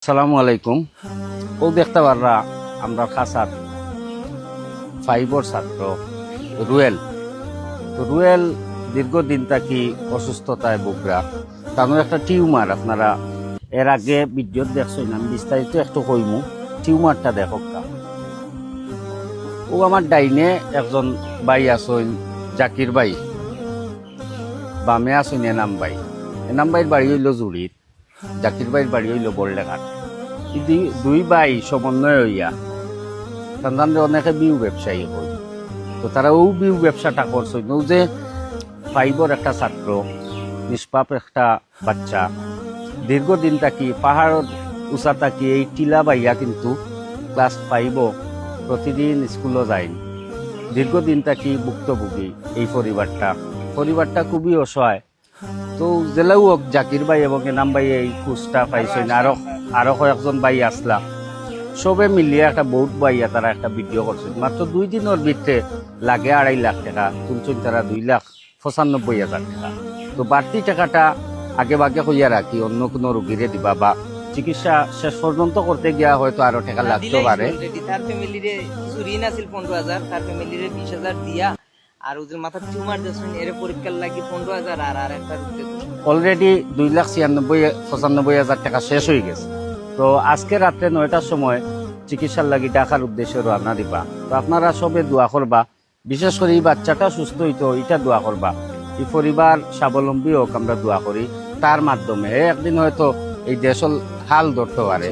আসসালামু আলাইকুম। ও দেখতে পাররা আমরা খাসার ফাইবর ছাত্র রুয়েল। তো রুয়েল দীর্ঘদিন থাকি অসুস্থতায় বুকরা তার একটা টিউমার। আপনারা এর আগে ভিডিও দেখছেন, আমি বিস্তারিত একটু কইমু। টিউমারটা দেখক। ও আমার ডাইনে একজন ভাই আসইন, জাকির ভাই। বামে আসইন এনাম ভাই। এনাম ভাইয়ের বাড়ি হইল জুড়ির, জাকির ভাইয়ের বাড়ি হইল বলডেঘাট। দুই ভাই সমন্বয় হইয়া সন্তানরে অনেকে বিউ ব্যবসায়ী হই। তো তারা ও বিউ ব্যবসাটা করছে। ও যে ফাইবর একটা ছাত্র, নিষ্পাপ একটা বাচ্চা, দীর্ঘদিন থাকি পাহাড়ের উঁচা থাকি এই টিলা বাইয়া কিন্তু ক্লাস 5 প্রতিদিন স্কুলে যায়। দীর্ঘদিন থাকি ভুক্তভোগী এই পরিবারটা খুবই অসহায়। তো জেলাও হোক জাকির ভাই এবং এনাম ভাই এই খুঁজটা পাইছেন, আরো কয়েকজন ভাই আসলা, সবে মিলিয়ে একটা বহুত ভাইয়া তারা একটা ভিডিও করছেন। মাত্র 2 দিনের ভিতরে লাগে 2.5 লাখ টাকা তুলছেন তারা, 2,95,000 টাকা। তো বাড়তি টাকাটা আগে ভাগে হইয়া রাখি অন্য কোনো রোগীরে দিবা বা চিকিৎসা শেষ পর্যন্ত করতে গিয়া হয়তো আরো টাকা লাগতে পারে। তার ফ্যামিলিরে কিছু ঋণ আছিল 15,000, তার ফ্যামিলিরে 20,000 দিয়া আর ওদের মাথার টিউমার দিয়েছেন, এর পরীক্ষার লাগি 15,000 আর একটা অলরেডি 2,96,95,000 টাকা শেষ হয়ে গেছে। তো আজকে রাত্রে 9টার সময় চিকিৎসার লাগি ঢাকার উদ্দেশ্যে রওনা দিবা। তো আপনারা সবে দোয়া করবা, বিশেষ করে এই বাচ্চাটা সুস্থ হইতো এটা দোয়া করবা। এই পরিবার স্বাবলম্বী হোক আমরা দোয়া করি, তার মাধ্যমে একদিন হয়তো এই দেশল হাল ধরতে পারে।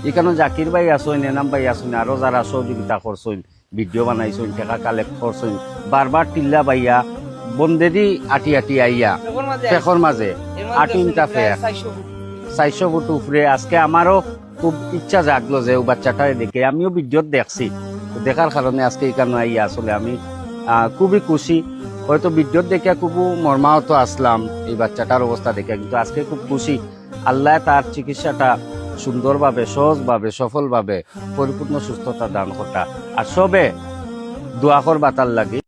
এখানে জাকির ভাই আসুন, এনাম ভাই আসুন, আরো যারা সহযোগিতা করছেন, ভিডিও বানাইছেন, টাকা কালেক্ট করছেন, বারবার টিল্লা বাইয়া বন্দেরই আটি আইয়া ফেকর মাঝে 8 ফেক 400 ফুট উপরে। আজকে আমারও খুব ইচ্ছা জাগলো যে ও বাচ্চাটা দেখে, আমিও ভিডিও দেখছি। দেখার কারণে আজকে এখানে আইয়া আসলে আমি খুবই খুশি। হয়তো ভিডিও দেখে খুব মর্মাহত আসলাম এই বাচ্চাটার অবস্থা দেখে, কিন্তু আজকে খুব খুশি। আল্লাহ তার চিকিৎসাটা সুন্দরভাবে, সহজভাবে, সফলভাবে পরিপূর্ণ সুস্থতা দান করা। আর সবে দোয়া করবা তার লাগে।